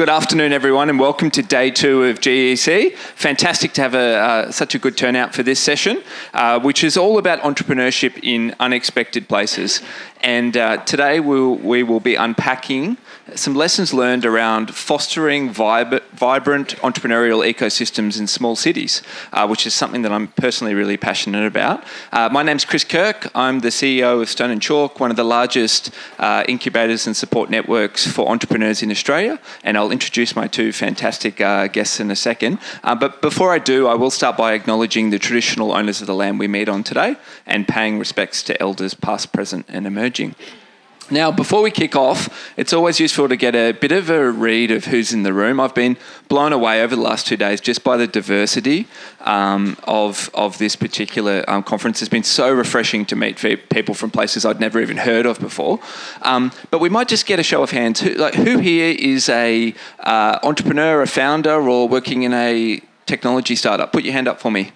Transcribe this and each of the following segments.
Good afternoon, everyone, and welcome to day 2 of GEC. Fantastic to have such a good turnout for this session, which is all about entrepreneurship in unexpected places. And today we will be unpacking some lessons learned around fostering vibrant entrepreneurial ecosystems in small cities, which is something that I'm personally really passionate about. My name's Chris Kirk. I'm the CEO of Stone & Chalk, one of the largest incubators and support networks for entrepreneurs in Australia, and I'll introduce my two fantastic guests in a second. But before I do, I will start by acknowledging the traditional owners of the land we meet on today and paying respects to elders past, present and emerging. Now, before we kick off, it's always useful to get a bit of a read of who's in the room. I've been blown away over the last 2 days just by the diversity of this particular conference. It's been so refreshing to meet people from places I'd never even heard of before. But we might just get a show of hands. Who here is a entrepreneur, a founder, or working in a technology startup? Put your hand up for me.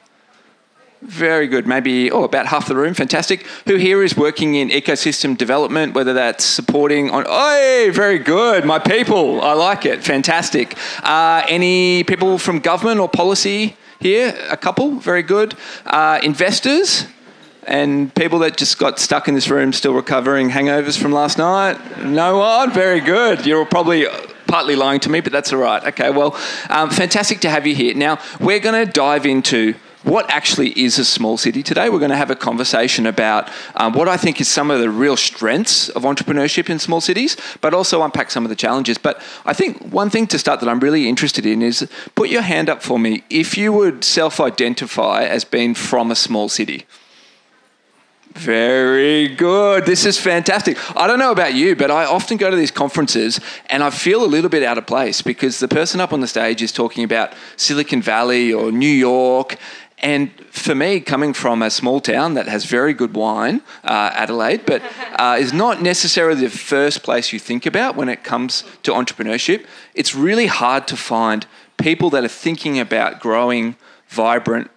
Very good. Maybe, about half the room. Fantastic. Who here is working in ecosystem development, whether that's supporting on... Oh, very good. My people. I like it. Fantastic. Any people from government or policy here? A couple. Very good. Investors and people that just got stuck in this room still recovering hangovers from last night? No one? Very good. You're probably... partly lying to me, but that's all right. Okay, well, fantastic to have you here. Now, we're going to dive into what actually is a small city today. We're going to have a conversation about what I think is some of the real strengths of entrepreneurship in small cities, but also unpack some of the challenges. But I think one thing to start that I'm really interested in is put your hand up for me if you would self-identify as being from a small city. Very good. This is fantastic. I don't know about you, but I often go to these conferences and I feel a little bit out of place because the person up on the stage is talking about Silicon Valley or New York. And for me, coming from a small town that has very good wine, Adelaide, but is not necessarily the first place you think about when it comes to entrepreneurship, it's really hard to find people that are thinking about growing vibrant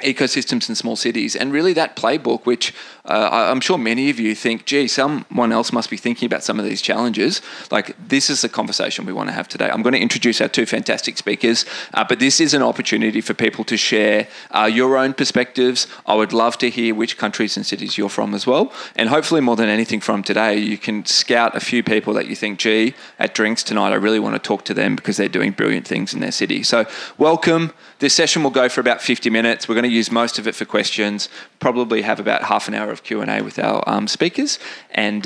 ecosystems in small cities. And really that playbook, which I'm sure many of you think, gee, someone else must be thinking about some of these challenges. Like, this is the conversation we want to have today. I'm going to introduce our two fantastic speakers, but this is an opportunity for people to share your own perspectives. I would love to hear which countries and cities you're from as well. And hopefully more than anything from today, you can scout a few people that you think, gee, at drinks tonight, I really want to talk to them because they're doing brilliant things in their city. So welcome. This session will go for about 50 minutes. We're going to use most of it for questions, probably have about half an hour of Q&A with our speakers. And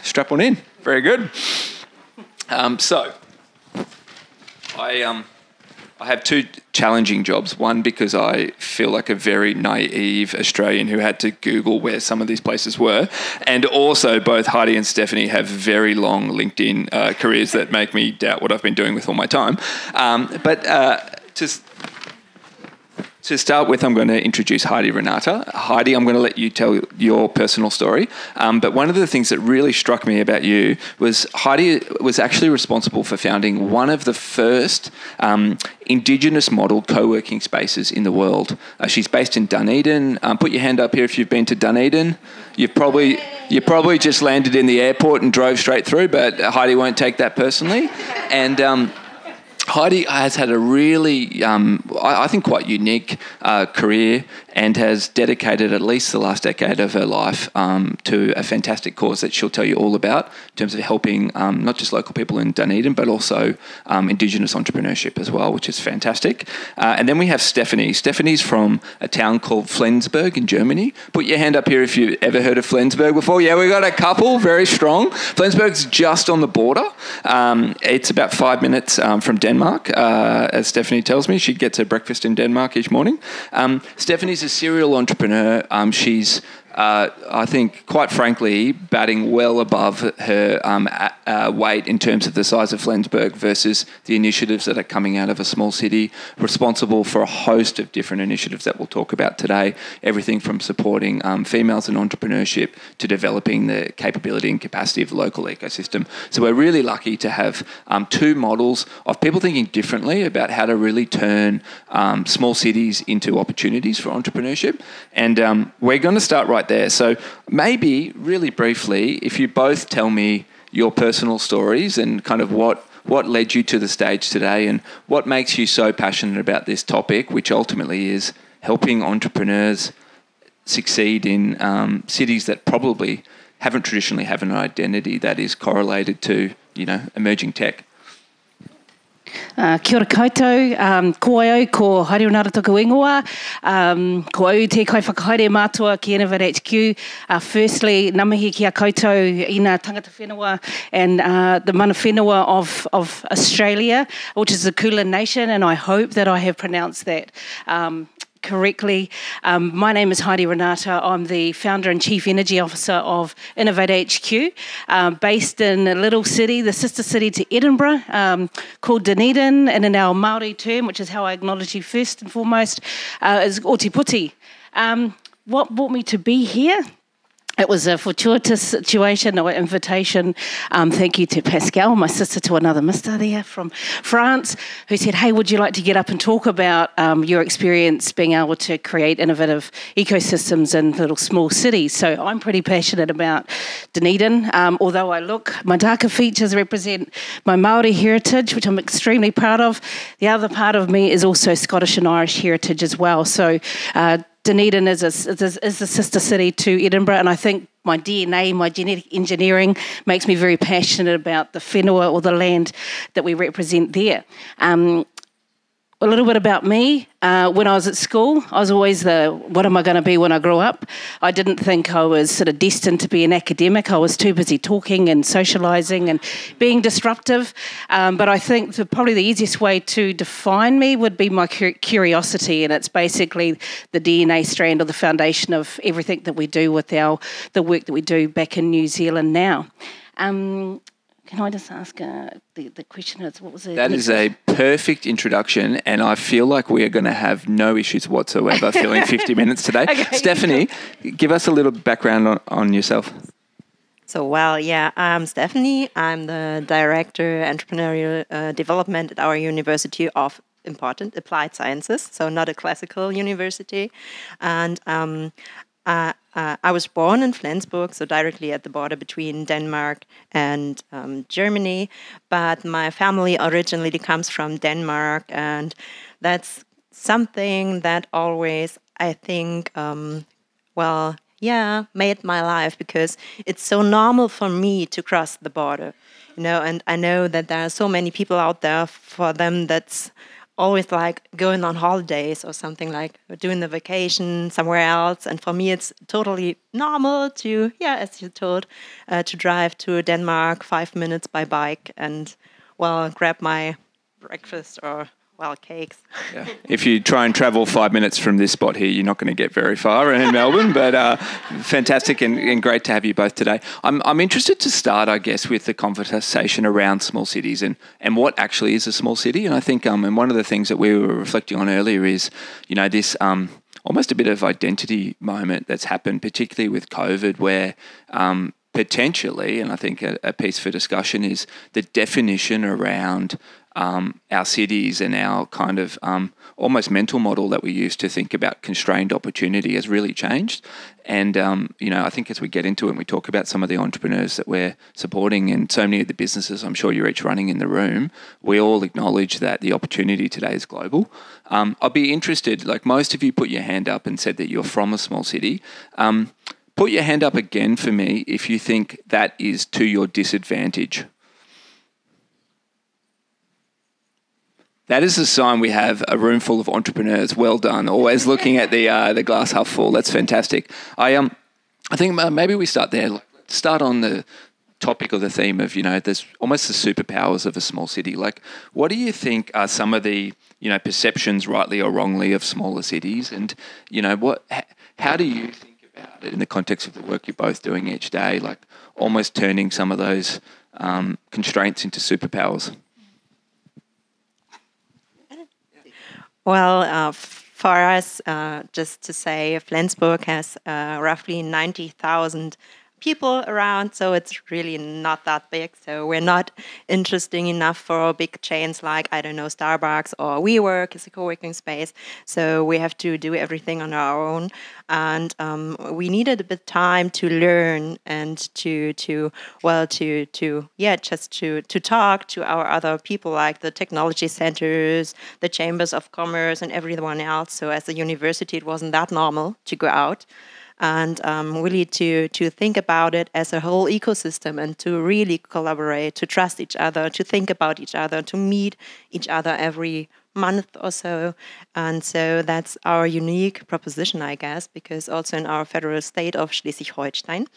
strap on in. Very good. So I have two challenging jobs. One, because I feel like a very naive Australian who had to Google where some of these places were. And also both Heidi and Stephanie have very long LinkedIn careers that make me doubt what I've been doing with all my time. To start with, I'm going to introduce Heidi Renata. Heidi, I'm going to let you tell your personal story. But one of the things that really struck me about you was Heidi was actually responsible for founding one of the first Indigenous model co-working spaces in the world. She's based in Dunedin. Put your hand up here if you've been to Dunedin. You probably just landed in the airport and drove straight through, but Heidi won't take that personally. And Heidi has had a really, I think, quite unique career and has dedicated at least the last decade of her life to a fantastic cause that she'll tell you all about in terms of helping not just local people in Dunedin, but also Indigenous entrepreneurship as well, which is fantastic. And then we have Stephanie. Stephanie's from a town called Flensburg in Germany. Put your hand up here if you've ever heard of Flensburg before. Yeah, we got a couple, very strong. Flensburg's just on the border. It's about 5 minutes from Denmark, as Stephanie tells me. She gets her breakfast in Denmark each morning. Stephanie's a serial entrepreneur. She's I think, quite frankly, batting well above her weight in terms of the size of Flensburg versus the initiatives that are coming out of a small city, responsible for a host of different initiatives that we'll talk about today, everything from supporting females in entrepreneurship to developing the capability and capacity of the local ecosystem. So we're really lucky to have two models of people thinking differently about how to really turn small cities into opportunities for entrepreneurship. And we're going to start right there. So maybe really briefly, if you both tell me your personal stories and kind of what what led you to the stage today, and what makes you so passionate about this topic, which ultimately is helping entrepreneurs succeed in cities that probably haven't traditionally have an identity that is correlated to, emerging tech. Kia ora koutou, ko ai au, ko haere nara tuku ingoa, ko au te kai whakahaere mātua ki Innovate HQ. Firstly, namahi ki a koutou ina tangata whenua and the mana whenua of Australia, which is the Kulin Nation, and I hope that I have pronounced that correctly. My name is Heidi Renata. I'm the founder and chief energy officer of Innovate HQ, based in a little city, the sister city to Edinburgh, called Dunedin, and in our Māori term, which is how I acknowledge you first and foremost, is Ōtiputi. What brought me to be here? It was a fortuitous situation or invitation. Thank you to Pascal, my sister to another mister there from France, who said, hey, would you like to get up and talk about your experience being able to create innovative ecosystems in little small cities? So I'm pretty passionate about Dunedin. Although my darker features represent my Māori heritage, which I'm extremely proud of. The other part of me is also Scottish and Irish heritage as well. So Dunedin is the sister city to Edinburgh, and I think my DNA, my genetic engineering, makes me very passionate about the whenua or the land that we represent there. A little bit about me. When I was at school, I was always what am I going to be when I grow up? I didn't think I was sort of destined to be an academic. I was too busy talking and socialising and being disruptive. But I think probably the easiest way to define me would be my curiosity, and it's basically the DNA strand or the foundation of everything that we do with the work that we do back in New Zealand now. Can I just ask the question? What was it? That is a perfect introduction, and I feel like we are going to have no issues whatsoever filling 50 minutes today. Okay. Stephanie, give us a little background on yourself. So, I'm Stephanie. I'm the Director Entrepreneurial Development at our University of Important Applied Sciences, so not a classical university. And I was born in Flensburg, so directly at the border between Denmark and Germany, but my family originally comes from Denmark, and that's something that always, I think, made my life, because it's so normal for me to cross the border, and I know that there are so many people out there, for them that's always like going on holidays or something, like doing the vacation somewhere else. And for me, it's totally normal to, as you told, to drive to Denmark 5 minutes by bike and, grab my breakfast or, cakes. Yeah. If you try and travel 5 minutes from this spot here, you're not going to get very far in Melbourne, but fantastic and great to have you both today. I'm interested to start, I guess, with the conversation around small cities and what actually is a small city. And I think and one of the things that we were reflecting on earlier is, this almost a bit of identity moment that's happened, particularly with COVID, where potentially, and I think a piece for discussion is the definition around our cities and our kind of almost mental model that we used to think about constrained opportunity has really changed. And, I think as we get into it and we talk about some of the entrepreneurs that we're supporting and so many of the businesses I'm sure you're each running in the room, we all acknowledge that the opportunity today is global. I'd be interested, like most of you put your hand up and said that you're from a small city. Put your hand up again for me if you think that is to your disadvantage. That is a sign we have a room full of entrepreneurs. Well done. Always looking at the glass half full. That's fantastic. I think maybe we start there. Start on the topic or the theme of, there's almost the superpowers of a small city. Like, what do you think are some of the, perceptions, rightly or wrongly, of smaller cities? And, how do you think about it in the context of the work you're both doing each day? Like, almost turning some of those constraints into superpowers. Well, for us, just to say, Flensburg has roughly 90,000 people around, so it's really not that big. So we're not interesting enough for big chains like, I don't know, Starbucks or WeWork is a co-working space. So we have to do everything on our own. And we needed a bit time to learn and to talk to our other people, like the technology centers, the chambers of commerce, and everyone else. So as a university, it wasn't that normal to go out and really to think about it as a whole ecosystem and to really collaborate, to trust each other, to think about each other, to meet each other every month or so. And so that's our unique proposition, I guess, because also in our federal state of Schleswig-Holstein,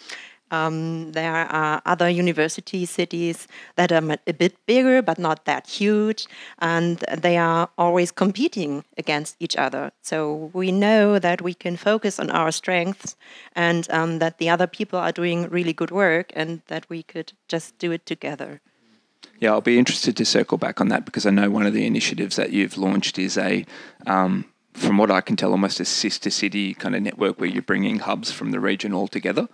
there are other university cities that are a bit bigger, but not that huge, and they are always competing against each other. So we know that we can focus on our strengths and that the other people are doing really good work and that we could just do it together. Yeah, I'll be interested to circle back on that because I know one of the initiatives that you've launched is from what I can tell, almost a sister city kind of network where you're bringing hubs from the region all together.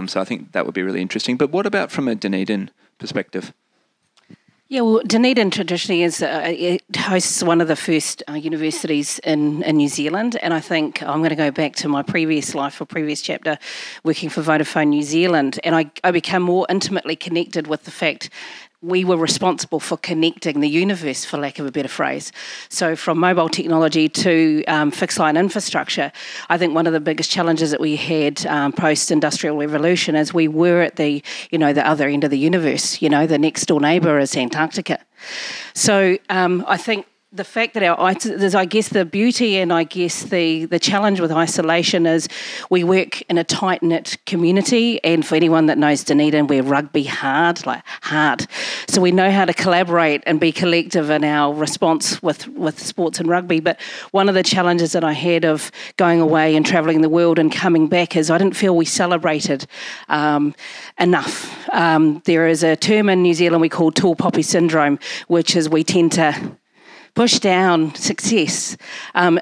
So I think that would be really interesting. But what about from a Dunedin perspective? Yeah, well, Dunedin traditionally it hosts one of the first universities in New Zealand, and I think I'm going to go back to my previous life or previous chapter working for Vodafone New Zealand, and I became more intimately connected with the fact we were responsible for connecting the universe, for lack of a better phrase. So from mobile technology to fixed line infrastructure, I think one of the biggest challenges that we had post-industrial revolution is we were at the other end of the universe. The next door neighbour is Antarctica. So I think the fact that I guess the beauty and I guess the challenge with isolation is we work in a tight-knit community, and for anyone that knows Dunedin, we're rugby hard. So we know how to collaborate and be collective in our response with sports and rugby. But one of the challenges that I had of going away and travelling the world and coming back is I didn't feel we celebrated enough. There is a term in New Zealand we call tall poppy syndrome, which is we tend to push down success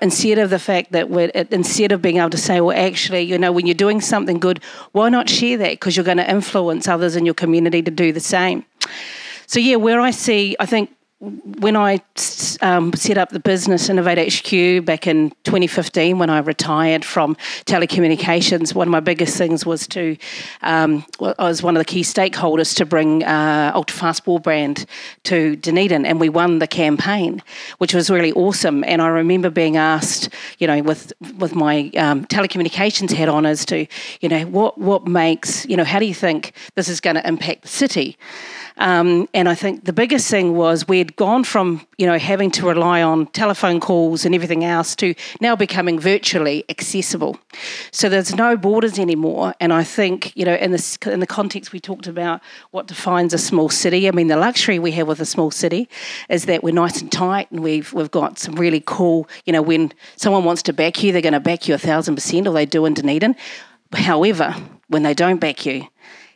instead of the fact that instead of being able to say, well, actually, when you're doing something good, why not share that? Because you're going to influence others in your community to do the same. So, yeah, I think when I set up the business Innovate HQ back in 2015, when I retired from telecommunications, one of my biggest things was I was one of the key stakeholders to bring ultra-fast broadband to Dunedin, and we won the campaign, which was really awesome. And I remember being asked, with my telecommunications hat on, as to, what makes, how do you think this is going to impact the city? And I think the biggest thing was we'd gone from, having to rely on telephone calls and everything else to now becoming virtually accessible. So there's no borders anymore. And I think, in the context we talked about what defines a small city, I mean, the luxury we have with a small city is that we're nice and tight, and we've got some really cool, when someone wants to back you, they're going to back you 1,000%, or they do in Dunedin. However, when they don't back you,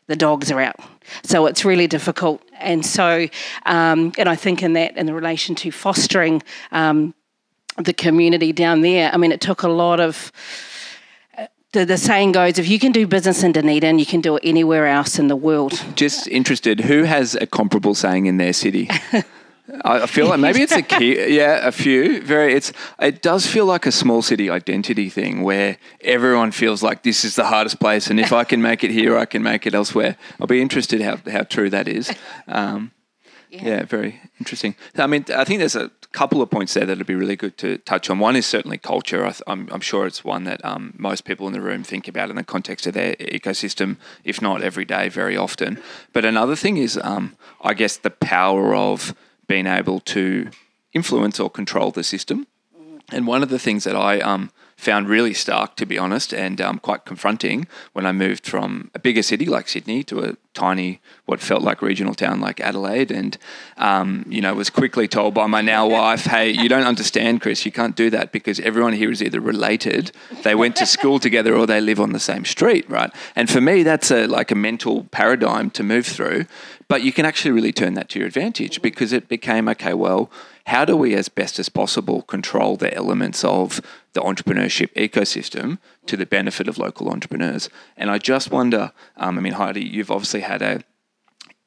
the dogs are out. So it's really difficult. And so, and I think in the relation to fostering the community down there, I mean, it took a lot of, the saying goes, if you can do business in Dunedin, you can do it anywhere else in the world. Just interested, who has a comparable saying in their city? I feel like maybe it's a few. It does feel like a small city identity thing where everyone feels like this is the hardest place, and if I can make it here, I can make it elsewhere. I'll be interested how true that is. Very interesting. I mean, I think there's a couple of points there that would be really good to touch on. One is certainly culture. I'm sure it's one that most people in the room think about in the context of their ecosystem, if not every day, very often. But another thing is, I guess, the power of being able to influence or control the system. And one of the things that I found really stark, to be honest, and quite confronting when I moved from a bigger city like Sydney to tiny, what felt like regional town like Adelaide, and was quickly told by my now wife, hey, you don't understand, Chris, you can't do that because everyone here is either related, they went to school together, or they live on the same street, right? And for me, that's a mental paradigm to move through, but you can actually really turn that to your advantage, because it became, okay, well, how do we as best as possible control the elements of the entrepreneurship ecosystem to the benefit of local entrepreneurs? And I just wonder, Heidi, you've obviously had a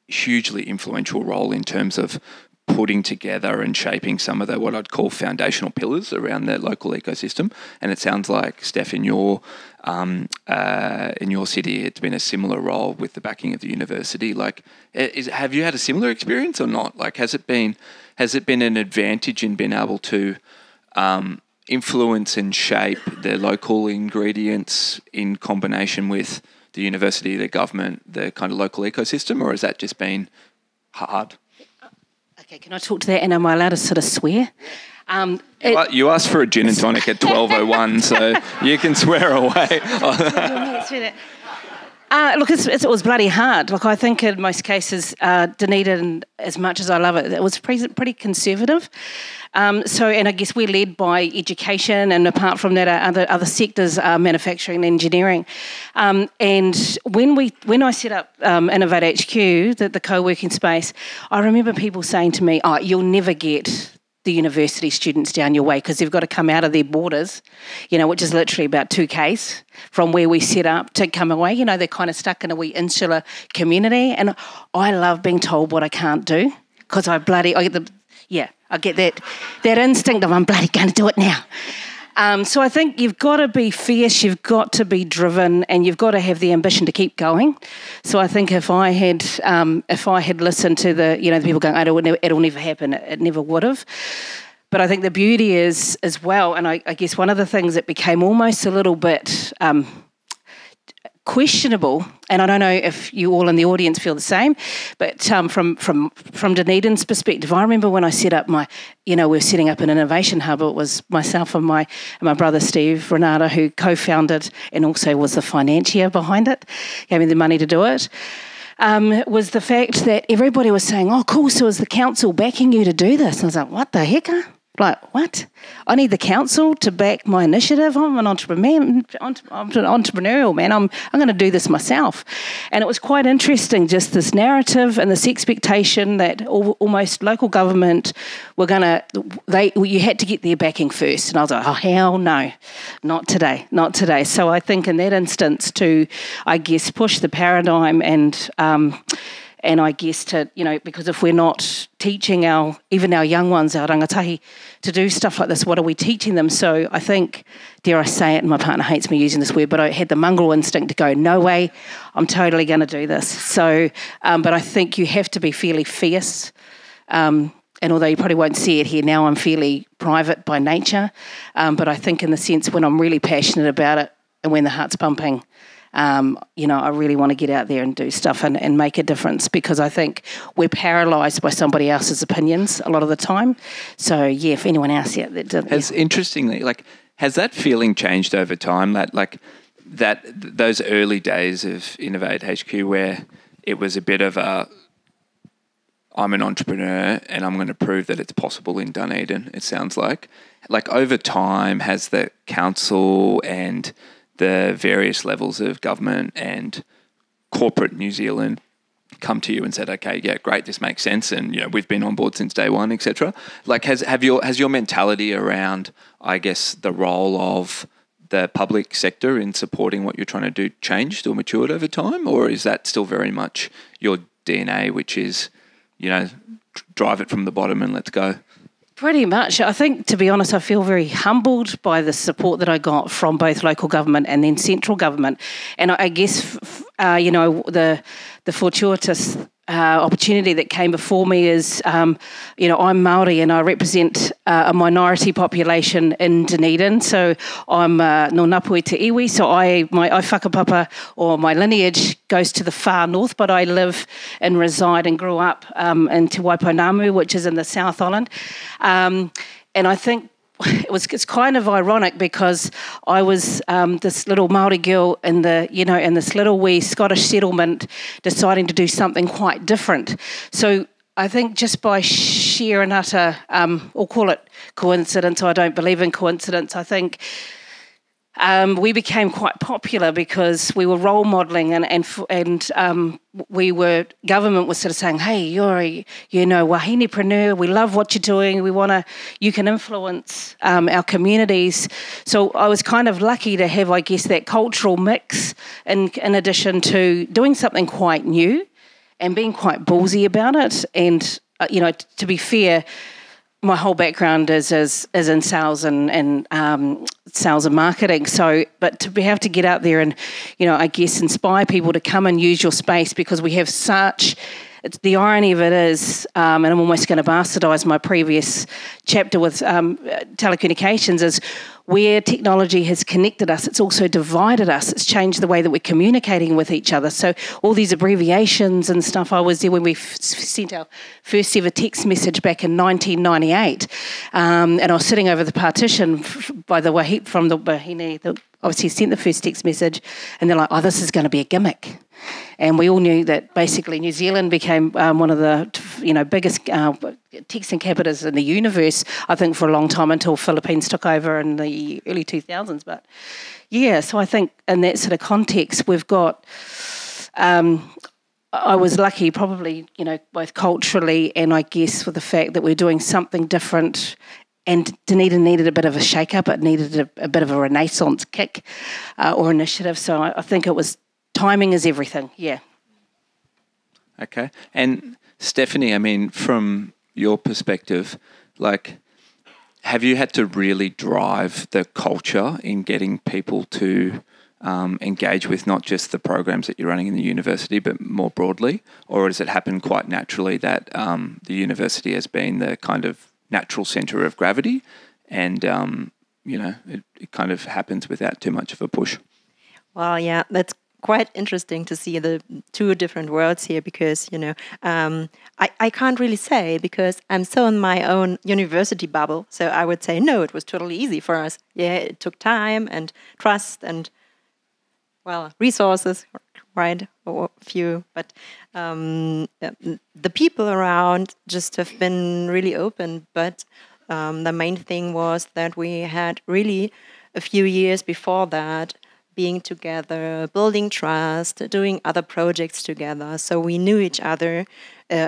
hugely influential role in terms of putting together and shaping some of the, what I'd call foundational pillars around the local ecosystem. And it sounds like, Steph, in your city, it's been a similar role with the backing of the university. Like, have you had a similar experience or not? Like, has it been an advantage in being able to influence and shape the local ingredients in combination with the university, the government, the kind of local ecosystem, or has that just been hard? Okay, can I talk to that? And am I allowed to sort of swear? You asked for a gin and tonic at 12:01, so you can swear away. Look, it was bloody hard. Look, I think in most cases, Dunedin, as much as I love it, it was pretty conservative. And I guess we're led by education, and apart from that, other sectors are manufacturing and engineering. And when I set up Innovate HQ, the co-working space, I remember people saying to me, "Oh, you'll never get the university students down your way because they've got to come out of their borders, which is literally about 2 k's from where we set up to come away. They're kind of stuck in a wee insular community." And I love being told what I can't do, because I get that instinct of I'm bloody going to do it now. So I think you've got to be fierce, you've got to be driven, and you've got to have the ambition to keep going. So I think if I had listened to the people going, it'll never happen, it never would have. But I think the beauty is as well, and I guess one of the things that became almost a little bit questionable, and I don't know if you all in the audience feel the same, but from Dunedin's perspective, I remember when I set up we were setting up an innovation hub. It was myself and my brother Steve Renata who co-founded and also was the financier behind it, gave me the money to do it. Was the fact that everybody was saying, "Oh, cool, so is the council backing you to do this?" And I was like, "What the heck? Like, what? I need the council to back my initiative. I'm an entrepreneurial man. I'm going to do this myself." And it was quite interesting, just this narrative and this expectation that almost local government you had to get their backing first. And I was like, oh, hell no, not today. So I think in that instance to, I guess, push the paradigm and I guess because if we're not teaching even our young ones, our rangatahi, to do stuff like this, what are we teaching them? So I think, dare I say it, and my partner hates me using this word, but I had the mongrel instinct to go, no way, I'm totally going to do this. So, but I think you have to be fairly fierce. And although you probably won't see it here now, I'm fairly private by nature. But I think in the sense when I'm really passionate about it and when the heart's pumping, I really want to get out there and do stuff and make a difference, because I think we're paralysed by somebody else's opinions a lot of the time. So, yeah, if anyone else Interestingly, has that feeling changed over time? That those early days of Innovate HQ where it was a bit of I'm an entrepreneur and I'm going to prove that it's possible in Dunedin, it sounds like. Over time, has the council and the various levels of government and corporate New Zealand come to you and said, okay, yeah, great, this makes sense, and we've been on board since day one, etc. Has your mentality around, I guess, the role of the public sector in supporting what you're trying to do changed or matured over time, or is that still very much your DNA, which is, drive it from the bottom and let's go? Pretty much. I think, to be honest, I feel very humbled by the support that I got from both local government and then central government. And I guess, the fortuitous opportunity that came before me is, I'm Māori and I represent a minority population in Dunedin. So I'm no Ngāpuhi te iwi, so my whakapapa or my lineage goes to the far north, but I live and reside and grew up in Te Waipounamu, which is in the South Island. And I think it's kind of ironic because I was this little Māori girl in this little wee Scottish settlement deciding to do something quite different. So I think just by sheer and utter, we'll call it coincidence, I don't believe in coincidence, I think we became quite popular because we were role modelling and government was sort of saying, hey, you're a, wahine-preneur, we love what you're doing, you can influence our communities. So I was kind of lucky to have, I guess, that cultural mix in addition to doing something quite new and being quite ballsy about it. And, to be fair, my whole background is in sales and sales and marketing. So, but to be able to get out there and, I guess inspire people to come and use your space because we have such. The irony of it is, and I'm almost going to bastardise my previous chapter with telecommunications, is where technology has connected us, it's also divided us. It's changed the way that we're communicating with each other. So all these abbreviations and stuff, I was there when we sent our first ever text message back in 1998. And I was sitting over the partition from the Wahine that obviously sent the first text message, and they're like, oh, this is going to be a gimmick. And we all knew that basically New Zealand became one of the biggest texting capitals in the universe, I think, for a long time until Philippines took over in the early 2000s. But yeah, so I think in that sort of context, we've got, I was lucky probably, both culturally and I guess with the fact that we're doing something different. And Dunedin needed a bit of a shake-up. It needed a bit of a renaissance kick or initiative. So I think it was timing is everything, yeah. Okay. And Stephanie, I mean, from your perspective, have you had to really drive the culture in getting people to engage with not just the programs that you're running in the university, but more broadly? Or does it happen quite naturally that the university has been the kind of natural centre of gravity and, it kind of happens without too much of a push? Well, yeah, that's quite interesting to see the two different worlds here because, I can't really say because I'm so in my own university bubble. So I would say, no, it was totally easy for us. Yeah, it took time and trust and, resources, right? Or a few. But the people around just have been really open. But the main thing was that we had really a few years before that being together, building trust, doing other projects together. So we knew each other,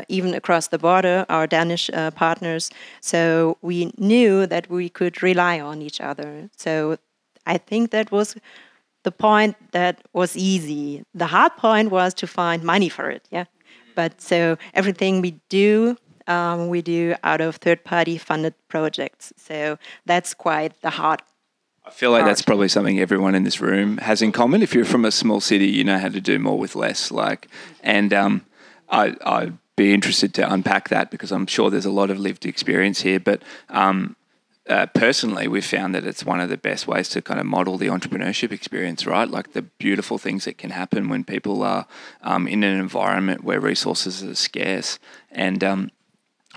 even across the border, our Danish partners. So we knew that we could rely on each other. So I think that was the point that was easy. The hard point was to find money for it, yeah. But so everything we do out of third-party funded projects. So that's quite the hard I feel like that's probably something everyone in this room has in common. If you're from a small city, you know how to do more with less. I'd be interested to unpack that because I'm sure there's a lot of lived experience here. But personally, we've found that it's one of the best ways to kind of model the entrepreneurship experience, right? Like the beautiful things that can happen when people are in an environment where resources are scarce. And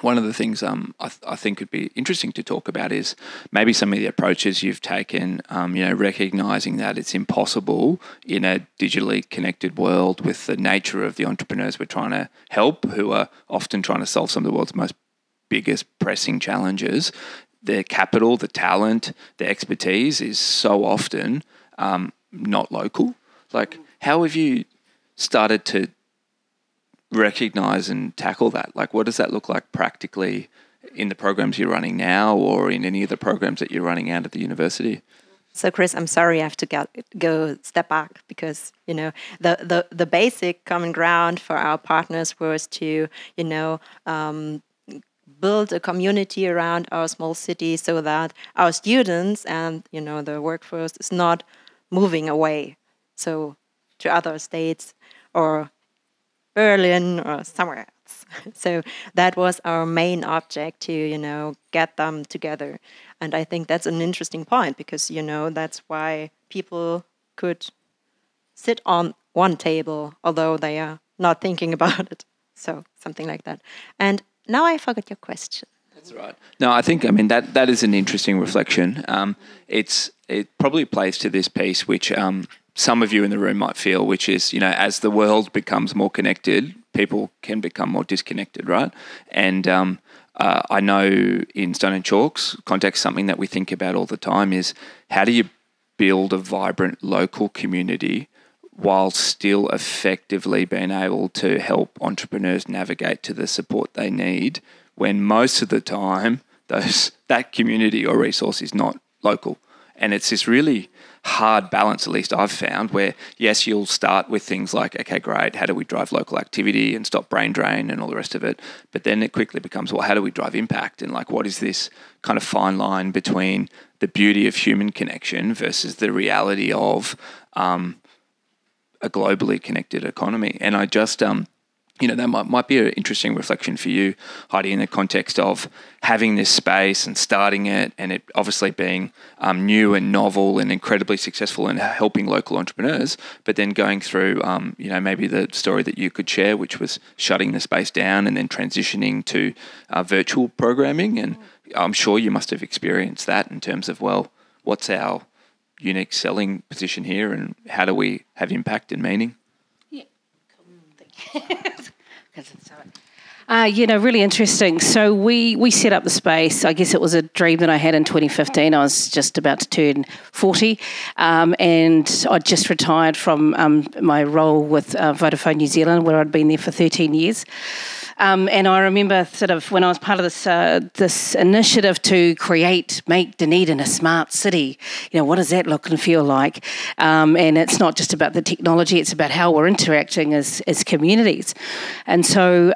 one of the things I think would be interesting to talk about is maybe some of the approaches you've taken, recognising that it's impossible in a digitally connected world with the nature of the entrepreneurs we're trying to help, who are often trying to solve some of the world's most biggest pressing challenges. The capital, the talent, the expertise is so often not local. Like, how have you started to recognise and tackle that? Like, what does that look like practically in the programs you're running now or in any of the programs that you're running out at the university? So, Chris, I'm sorry I have to go step back because, the basic common ground for our partners was to, build a community around our small city so that our students and, the workforce is not moving away. So to other states or Berlin or somewhere else. So that was our main object to, get them together. And I think that's an interesting point because, that's why people could sit on one table, although they are not thinking about it. So something like that. And now I forgot your question. That's right. No, I think, that is an interesting reflection. It probably plays to this piece, which some of you in the room might feel, which is, as the world becomes more connected, people can become more disconnected, right? And I know in Stone and Chalk's context, something that we think about all the time is how do you build a vibrant local community while still effectively being able to help entrepreneurs navigate to the support they need when most of the time that community or resource is not local. And it's this really hard balance, at least I've found, where, yes, you'll start with things like, okay, great, how do we drive local activity and stop brain drain and all the rest of it? But then it quickly becomes, well, how do we drive impact? And what is this kind of fine line between the beauty of human connection versus the reality of a globally connected economy? And I just... that might be an interesting reflection for you, Heidi, in the context of having this space and starting it, and it obviously being new and novel and incredibly successful in helping local entrepreneurs, but then going through, maybe the story that you could share, which was shutting the space down and then transitioning to virtual programming. And I'm sure you must have experienced that in terms of, well, what's our unique selling position here and how do we have impact and meaning? Really interesting. So we set up the space. I guess it was a dream that I had in 2015. I was just about to turn 40, and I'd just retired from my role with Vodafone New Zealand, where I'd been there for 13 years. And I remember sort of when I was part of this initiative to make Dunedin a smart city, what does that look and feel like? And it's not just about the technology, it's about how we're interacting as communities. And so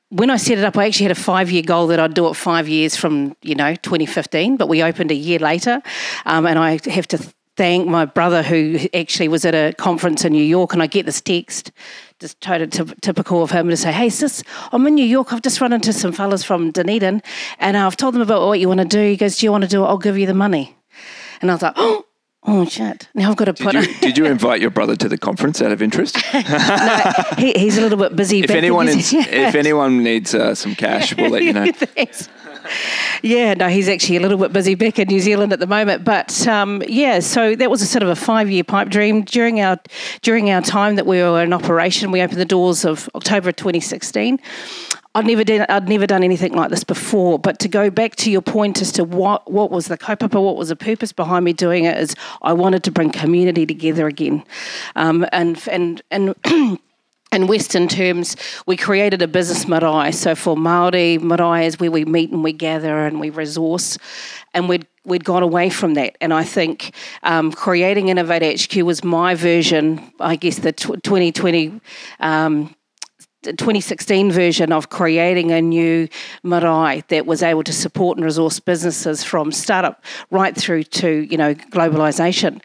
when I set it up, I actually had a 5-year goal that I'd do it 5 years from, 2015, but we opened a year later. And I have to thank my brother who actually was at a conference in New York, and I get this text, just totally typical of him, to say, hey sis, I'm in New York, I've just run into some fellas from Dunedin and I've told them about what you want to do. He goes, do you want to do it? I'll give you the money. And I was like, oh shit, now I've got to put... Did you invite your brother to the conference out of interest? No, he's a little bit busy. If anyone needs some cash, we'll let you know. Thanks. Yeah, no, he's actually a little bit busy back in New Zealand at the moment. But so that was a sort of a 5-year pipe dream. During our time that we were in operation, we opened the doors of October 2016. I'd never done anything like this before. But to go back to your point as to what was the kaupapa, what was the purpose behind me doing it, is I wanted to bring community together again, in Western terms, we created a business marae. So for Māori, marae is where we meet and we gather and we resource. And we'd gone away from that. And I think creating Innovate HQ was my version, I guess the 2016 version of creating a new marae that was able to support and resource businesses from startup right through to, globalisation.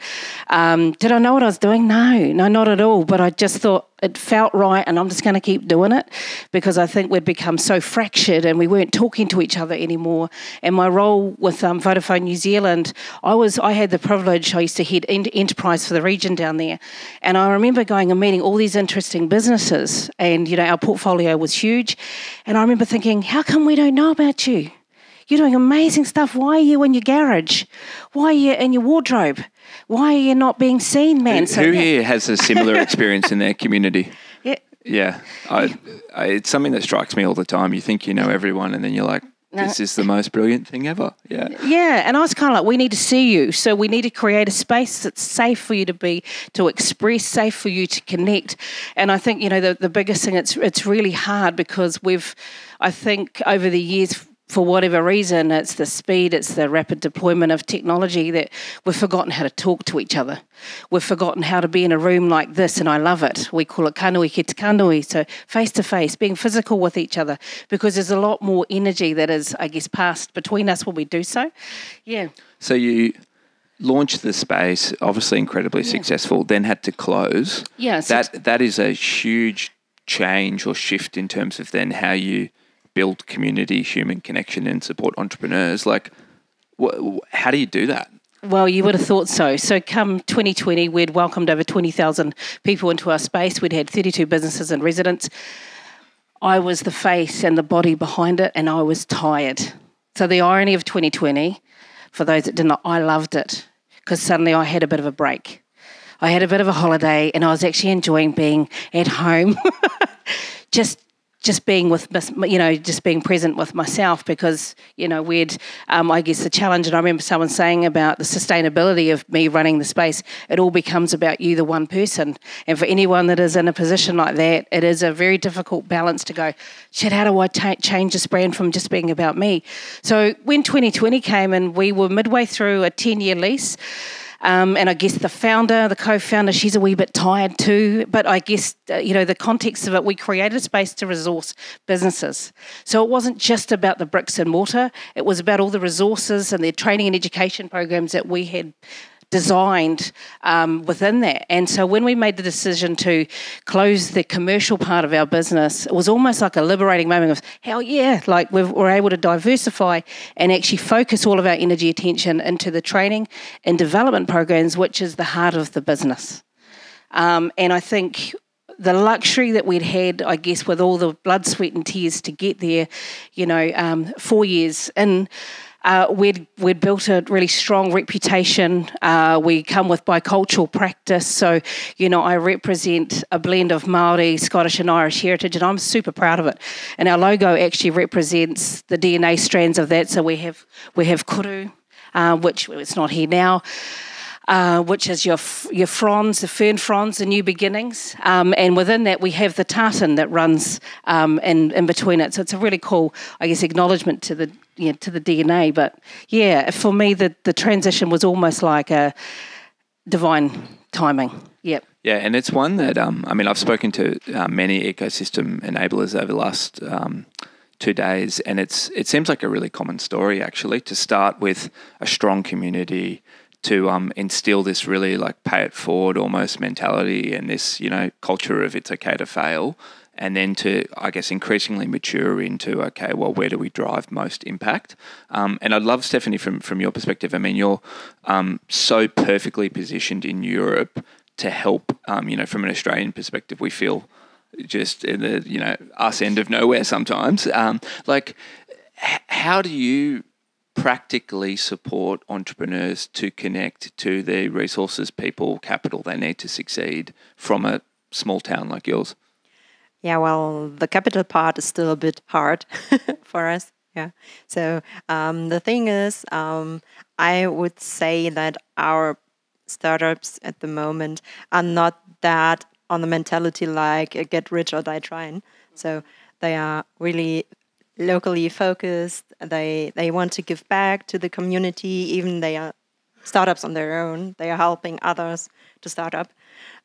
Did I know what I was doing? No, not at all. But I just thought it felt right, and I'm just going to keep doing it because I think we'd become so fractured and we weren't talking to each other anymore. And my role with Vodafone New Zealand, I had the privilege, I used to head enterprise for the region down there. And I remember going and meeting all these interesting businesses, and, our portfolio was huge. And I remember thinking, how come we don't know about you? You're doing amazing stuff. Why are you in your garage? Why are you in your wardrobe? Why are you not being seen, man? Who here has a similar experience in their community? Yeah. It's something that strikes me all the time. You think you know everyone, and then you're like, this is the most brilliant thing ever. Yeah. Yeah, and I was kind of like, we need to see you. So we need to create a space that's safe for you to express, safe for you to connect. And I think, the biggest thing, it's really hard because I think over the years, for whatever reason, it's the speed, it's the rapid deployment of technology that we've forgotten how to talk to each other. We've forgotten how to be in a room like this, and I love it. We call it kanui ki te kanui, so face-to-face, being physical with each other, because there's a lot more energy that is, I guess, passed between us when we do so. Yeah. So you launched the space, obviously incredibly successful, then had to close. Yeah. That is a huge change or shift in terms of then how you build community, human connection, and support entrepreneurs. Like, how do you do that? Well, you would have thought so. So come 2020, we'd welcomed over 20,000 people into our space. We'd had 32 businesses and residents. I was the face and the body behind it, and I was tired. So the irony of 2020, for those that didn't know, I loved it because suddenly I had a bit of a break. I had a bit of a holiday, and I was actually enjoying being at home, just being with, just being present with myself because, we'd, I guess the challenge, and I remember someone saying about the sustainability of me running the space, it all becomes about you, the one person. And for anyone that is in a position like that, it is a very difficult balance to go, shit, how do I change this brand from just being about me? So when 2020 came and we were midway through a 10-year lease, and I guess the co-founder, she's a wee bit tired too. But I guess, the context of it, we created a space to resource businesses. So it wasn't just about the bricks and mortar. It was about all the resources and the training and education programs that we had designed within that. And so when we made the decision to close the commercial part of our business, it was almost like a liberating moment of, hell yeah, like we're able to diversify and actually focus all of our energy attention into the training and development programs, which is the heart of the business. And I think the luxury that we'd had, I guess, with all the blood, sweat and tears to get there, 4 years in, we'd built a really strong reputation. We come with bicultural practice. So, I represent a blend of Māori, Scottish and Irish heritage, and I'm super proud of it. And our logo actually represents the DNA strands of that. So we have kuru, which it's not here now, which is your fronds, the fern fronds, the new beginnings. And within that, we have the tartan that runs in between it. So it's a really cool, I guess, acknowledgement to the DNA. But yeah, for me, the transition was almost like a divine timing. Yep. Yeah, and it's one that, I've spoken to many ecosystem enablers over the last 2 days, and it seems like a really common story, actually, to start with a strong community, to instill this really like pay it forward almost mentality and this, culture of it's okay to fail, and then to, I guess, increasingly mature into, okay, well, where do we drive most impact? And I'd love, Stephanie, from your perspective, you're so perfectly positioned in Europe to help, from an Australian perspective, we feel just in the, us end of nowhere sometimes. How do you practically support entrepreneurs to connect to the resources, people, capital they need to succeed from a small town like yours? Yeah, well, the capital part is still a bit hard for us. Yeah. So the thing is, I would say that our startups at the moment are not that on the mentality like get rich or die trying. So they are really locally focused. They want to give back to the community. Even they are startups on their own. They are helping others to start up.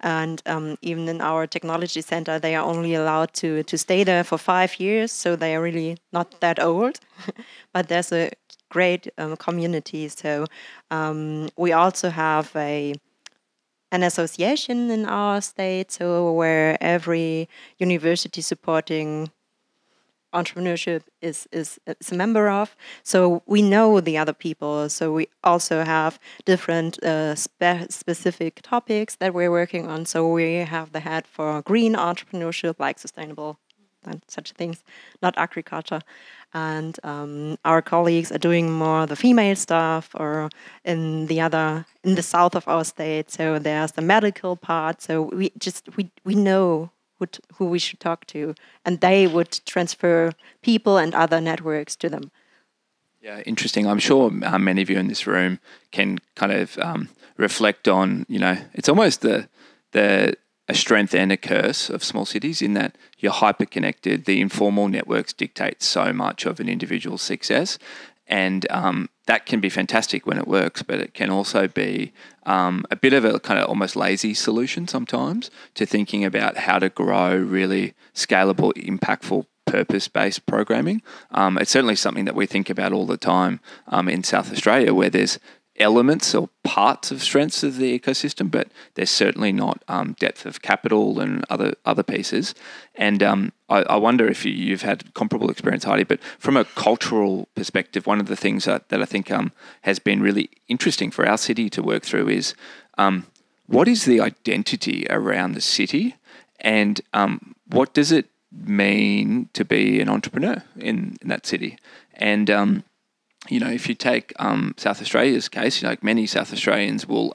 And even in our technology center, they are only allowed to stay there for 5 years. So they are really not that old. But there's a great community. So we also have an association in our state, so where every university supporting entrepreneurship is a member of. So we know the other people. So we also have different specific topics that we're working on. So we have the head for green entrepreneurship, like sustainable and such things, not agriculture. And our colleagues are doing more the female stuff, or in the south of our state. So there's the medical part. So we know who we should talk to, and they would transfer people and other networks to them. Yeah, interesting. I'm sure many of you in this room can kind of reflect on, it's almost a strength and a curse of small cities in that you're hyper-connected. The informal networks dictate so much of an individual's success, and that can be fantastic when it works, but it can also be a bit of a kind of almost lazy solution sometimes to thinking about how to grow really scalable, impactful, purpose-based programming. It's certainly something that we think about all the time in South Australia, where there's elements or parts of strengths of the ecosystem, but there's certainly not depth of capital and other pieces. And I wonder if you've had comparable experience, Heidi, but from a cultural perspective, one of the things that I think has been really interesting for our city to work through is what is the identity around the city, and what does it mean to be an entrepreneur in that city. And, if you take South Australia's case, many South Australians will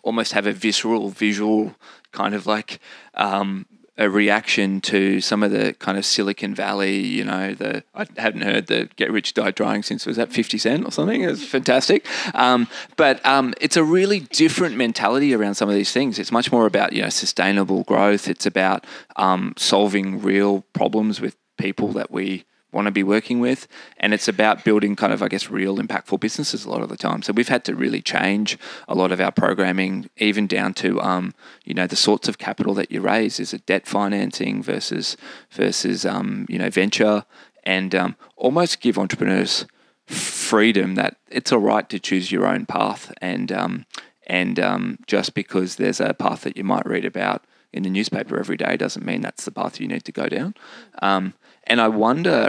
almost have a visceral, visual kind of like a reaction to some of the kind of Silicon Valley, I hadn't heard the Get Rich Die Trying since, was that 50 Cent or something? It was fantastic. But it's a really different mentality around some of these things. It's much more about, sustainable growth. It's about solving real problems with people that we want to be working with, and it's about building kind of, real impactful businesses a lot of the time. So we've had to really change a lot of our programming, even down to the sorts of capital that you raise. Is it debt financing versus venture, and almost give entrepreneurs freedom that it's all right to choose your own path, and just because there's a path that you might read about in the newspaper every day doesn't mean that's the path you need to go down. And I wonder,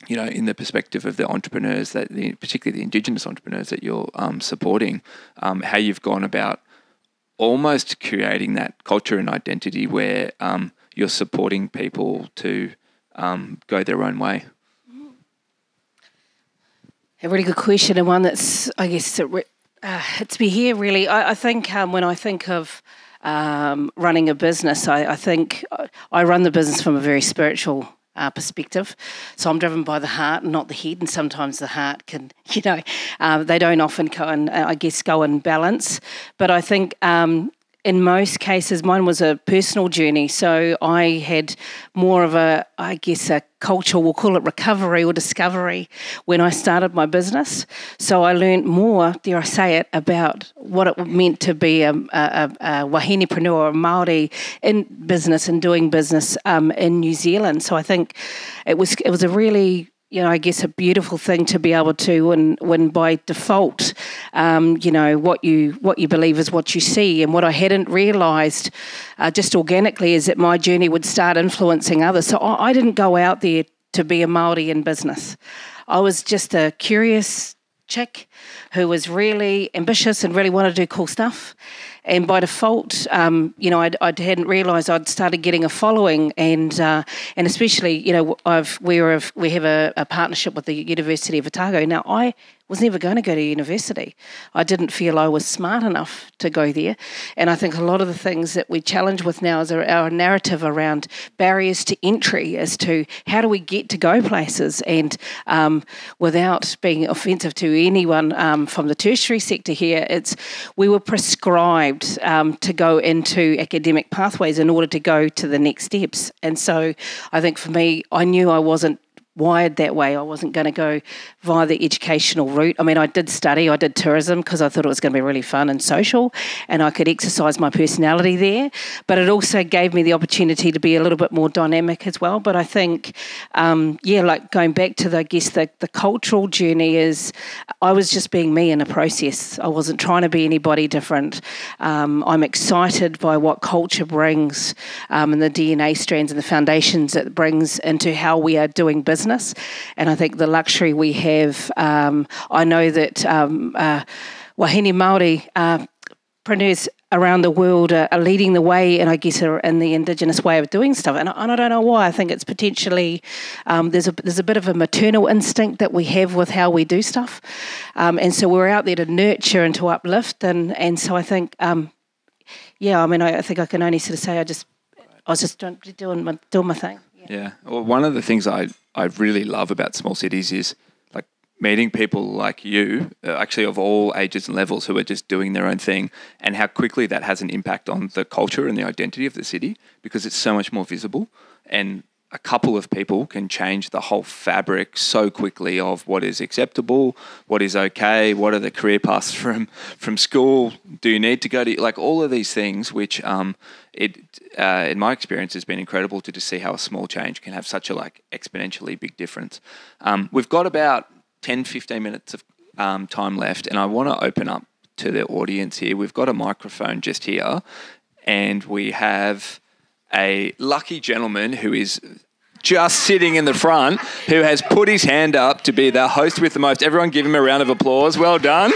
in the perspective of the entrepreneurs, particularly the Indigenous entrepreneurs that you're supporting, how you've gone about almost creating that culture and identity where you're supporting people to go their own way. A really good question, and one that's, hits me here really. I think when I think of running a business, I think I run the business from a very spiritual perspective. So I'm driven by the heart and not the head, and sometimes the heart can, they don't often go in balance. But I think in most cases, mine was a personal journey. So I had more of a culture, we'll call it recovery or discovery, when I started my business. So I learned more, dare I say it, about what it meant to be a wahinipreneur or a Māori in business and doing business in New Zealand. So I think it was a really, a beautiful thing to be able to, when by default, what you believe is what you see. And what I hadn't realised just organically is that my journey would start influencing others. So I didn't go out there to be a Māori in business. I was just a curious chick who was really ambitious and really wanted to do cool stuff. And by default, I hadn't realised I'd started getting a following, and especially, we have a partnership with the University of Otago. Now, I was never going to go to university. I didn't feel I was smart enough to go there. And I think a lot of the things that we challenge with now is our narrative around barriers to entry as to how do we get to go places, and without being offensive to anyone from the tertiary sector here, we were prescribed to go into academic pathways in order to go to the next steps. And so I think for me, I knew I wasn't wired that way. I wasn't going to go via the educational route. I mean, I did tourism because I thought it was going to be really fun and social, and I could exercise my personality there, but it also gave me the opportunity to be a little bit more dynamic as well. But I think, going back to the cultural journey is, I was just being me in a process. I wasn't trying to be anybody different. I'm excited by what culture brings, and the DNA strands and the foundations it brings into how we are doing business. And I think the luxury we have, I know that wahine Māori entrepreneurs around the world are leading the way, and are in the Indigenous way of doing stuff. And I don't know why. I think it's potentially, there's a bit of a maternal instinct that we have with how we do stuff. And so we're out there to nurture and to uplift. And so I think, I think I can only sort of say I was just doing my thing. Yeah. Well, one of the things I really love about small cities is like meeting people like you, actually of all ages and levels, who are just doing their own thing, and how quickly that has an impact on the culture and the identity of the city, because it's so much more visible. And a couple of people can change the whole fabric so quickly of what is acceptable, what is okay, what are the career paths from school, do you need to go to, like all of these things, which in my experience has been incredible to just see how a small change can have such a exponentially big difference. We've got about 10-15 minutes of time left, and I want to open up to the audience here. We've got a microphone just here, and we have a lucky gentleman who is just sitting in the front, who has put his hand up to be the host with the most. Everyone give him a round of applause. Well done.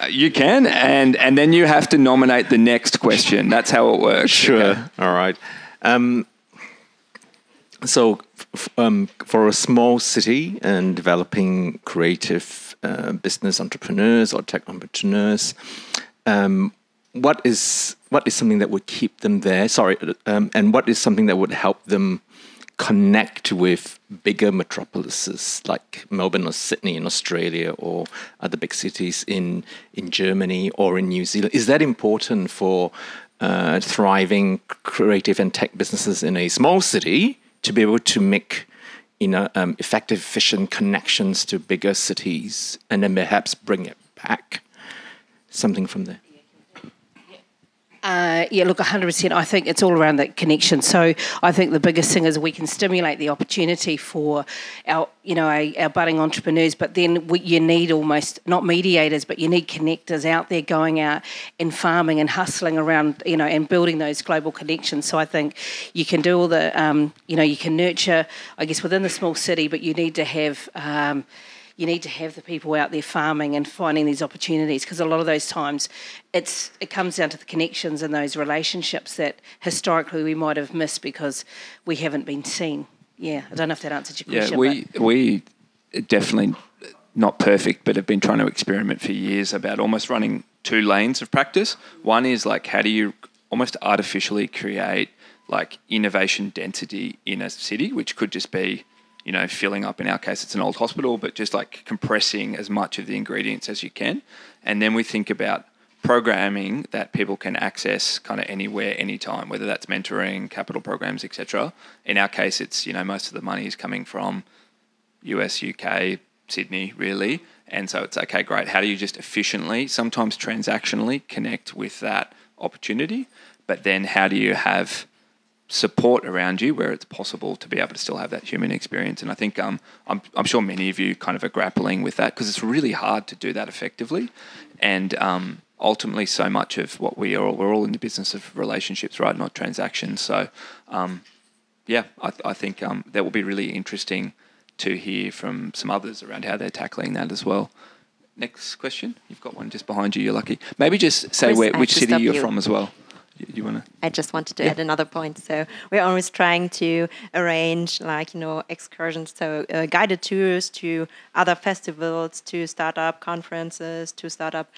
You can, and then you have to nominate the next question. That's how it works. Sure. Okay. All right. So, for a small city and developing creative business entrepreneurs or tech entrepreneurs, what is something that would keep them there? And what is something that would help them connect with bigger metropolises like Melbourne or Sydney in Australia or other big cities in Germany or in New Zealand? Is that important for thriving creative and tech businesses in a small city to be able to make effective, efficient connections to bigger cities and then perhaps bring it back? Something from there. Yeah, look, 100%. I think it's all around that connection. So I think the biggest thing is we can stimulate the opportunity for our budding entrepreneurs, but then you need almost, not mediators, but you need connectors out there going out and farming and hustling around, and building those global connections. So I think you can do all the, you can nurture, I guess, within the small city, but you need to have... you need to have the people out there farming and finding these opportunities, because a lot of those times it comes down to the connections and those relationships that historically we might have missed because we haven't been seen. Yeah, I don't know if that answers your question. Yeah, we definitely not perfect, but have been trying to experiment for years about almost running two lanes of practice. One is like, how do you almost artificially create like innovation density in a city, which could just be, filling up, in our case, it's an old hospital, but just like compressing as much of the ingredients as you can. And then we think about programming that people can access kind of anywhere, anytime, whether that's mentoring, capital programs, etc. In our case, it's, most of the money is coming from US, UK, Sydney, really. And so it's, okay, great. How do you just efficiently, sometimes transactionally, connect with that opportunity? But then how do you have support around you where it's possible to be able to still have that human experience? And I think I'm sure many of you kind of are grappling with that, because it's really hard to do that effectively. And ultimately, so much of what we're all in the business of relationships, right, not transactions. So, I think that will be really interesting to hear from some others around how they're tackling that as well. Next question. You've got one just behind you. You're lucky. Maybe just say which city you're from as well. You want to? I just wanted to add another point. So we're always trying to arrange, excursions, so guided tours to other festivals, to startup conferences, to startup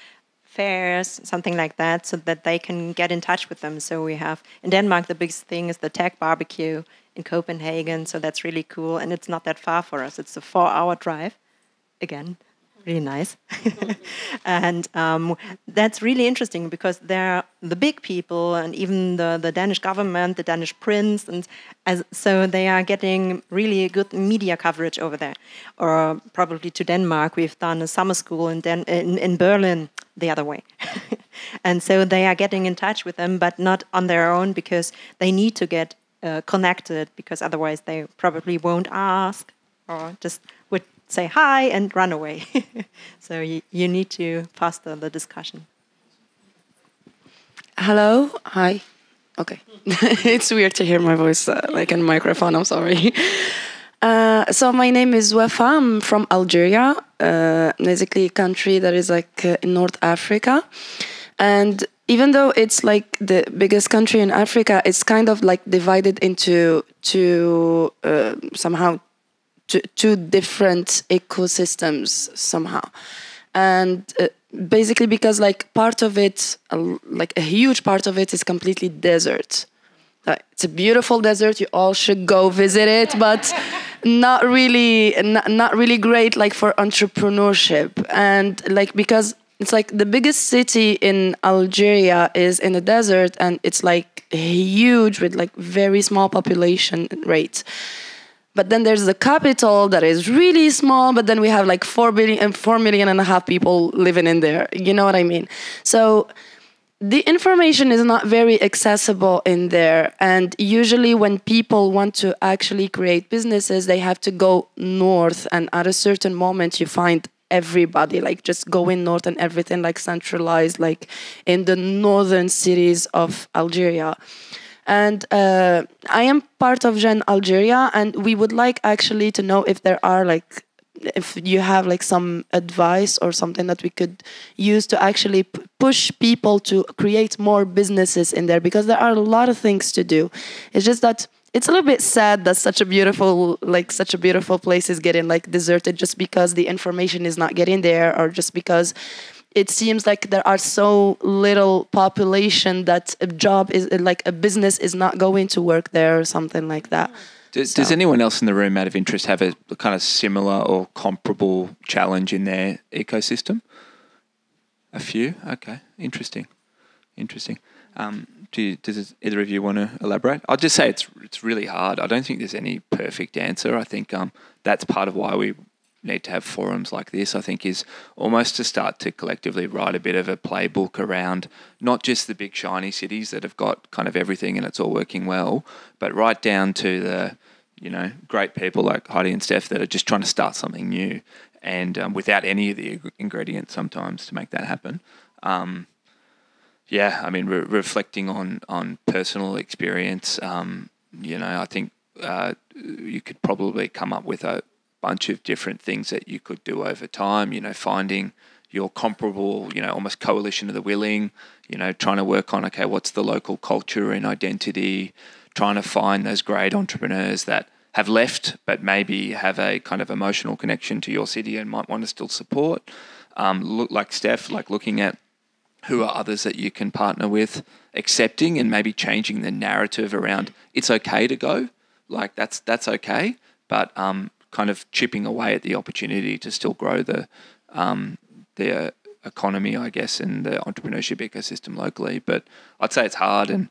fairs, something like that, so that they can get in touch with them. So we have, in Denmark, the biggest thing is the tech barbecue in Copenhagen. So that's really cool. And it's not that far for us. It's a 4-hour drive. Again, really nice. And that's really interesting, because they're the big people, and even the Danish government, the Danish prince, and so they are getting really good media coverage over there. Or probably to Denmark, we've done a summer school in Berlin, the other way. And so they are getting in touch with them, but not on their own, because they need to get connected, because otherwise they probably won't ask, or just would say hi and run away. So you need to foster the discussion. Hello, hi. Okay, it's weird to hear my voice like in a microphone. I'm sorry. So my name is Wafa. I'm from Algeria, basically a country that is like in North Africa, and even though it's like the biggest country in Africa, it's kind of like divided into two different ecosystems somehow. And basically because like part of it, like a huge part of it is completely desert. It's a beautiful desert, you all should go visit it, but not really great like for entrepreneurship. And like because it's like the biggest city in Algeria is in the desert, and it's like huge with like very small population rates. But then there's the capital that is really small, but then we have like 4 million and a half people living in there. You know what I mean? So the information is not very accessible in there. And usually when people want to actually create businesses, they have to go north. And at a certain moment, you find everybody, like just going north and everything like centralized, like in the northern cities of Algeria. And I am part of Gen Algeria, and we would like actually to know if there are like if you have like some advice or something that we could use to actually push people to create more businesses in there, because there are a lot of things to do. It's just that it's a little bit sad that such a beautiful place is getting like deserted just because the information is not getting there, or just because it seems like there are so little population that a job is like a business is not going to work there or something like that. Does anyone else in the room out of interest have a kind of similar or comparable challenge in their ecosystem? A few? Okay, interesting. Does either of you want to elaborate? I'll just say it's really hard. I don't think there's any perfect answer. I think that's part of why we need to have forums like this, I think, is almost to start to collectively write a bit of a playbook around not just the big shiny cities that have got kind of everything and it's all working well, but right down to the, great people like Heidi and Steph that are just trying to start something new and without any of the ingredients sometimes to make that happen. Reflecting on personal experience, I think you could probably come up with a bunch of different things that you could do over time, finding your comparable, almost coalition of the willing, trying to work on, okay, what's the local culture and identity, trying to find those great entrepreneurs that have left but maybe have a kind of emotional connection to your city and might want to still support. Look like Steph, like looking at who are others that you can partner with, accepting and maybe changing the narrative around it's okay to go, like that's okay, but kind of chipping away at the opportunity to still grow the economy, I guess, and the entrepreneurship ecosystem locally. But I'd say it's hard, and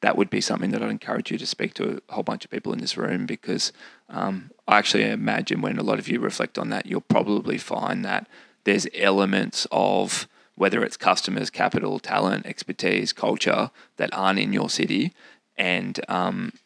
that would be something that I'd encourage you to speak to a whole bunch of people in this room, because I actually imagine when a lot of you reflect on that, you'll probably find that there's elements of whether it's customers, capital, talent, expertise, culture that aren't in your city, and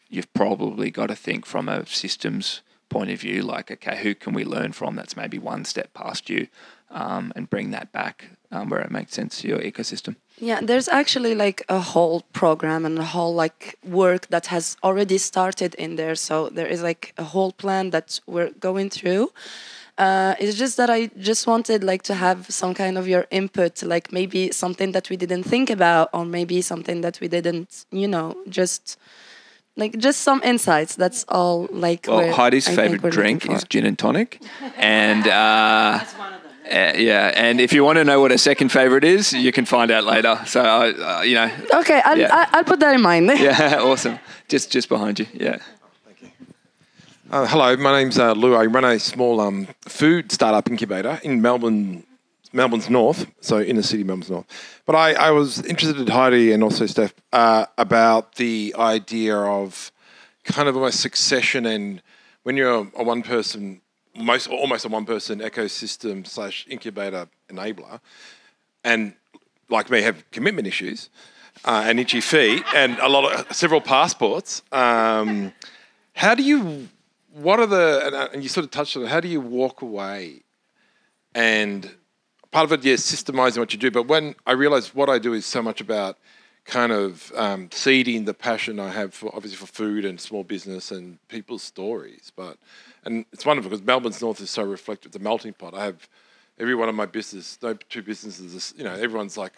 you've probably got to think from a systems point of view, like, okay, who can we learn from that's maybe one step past you, and bring that back where it makes sense to your ecosystem. Yeah, there's actually like a whole program and a whole like work that has already started in there. So there is like a whole plan that we're going through. It's just that I just wanted like to have some kind of your input, like maybe something that we didn't think about, or maybe something that we didn't, just some insights. That's all. Like, well, Heidi's favorite drink is gin and tonic, and that's one of them. And if you want to know what her second favorite is, you can find out later. So Okay, I'll put that in mind. Yeah, awesome. Just behind you. Yeah. Thank you. Hello, my name's Lou. I run a small food startup incubator in Melbourne's north, so inner city Melbourne's north. But I was interested in Heidi and also Steph about the idea of kind of almost succession, and when you're a one-person, almost a one-person ecosystem / incubator enabler, and like me have commitment issues and itchy feet and several passports. How do you? What are and you sort of touched on it. How do you walk away and part of it, yes, systemizing what you do. But when I realize what I do is so much about kind of seeding the passion I have for food and small business and people's stories. And it's wonderful because Melbourne's north is so reflective. It's a melting pot. I have every one of my two businesses, everyone's like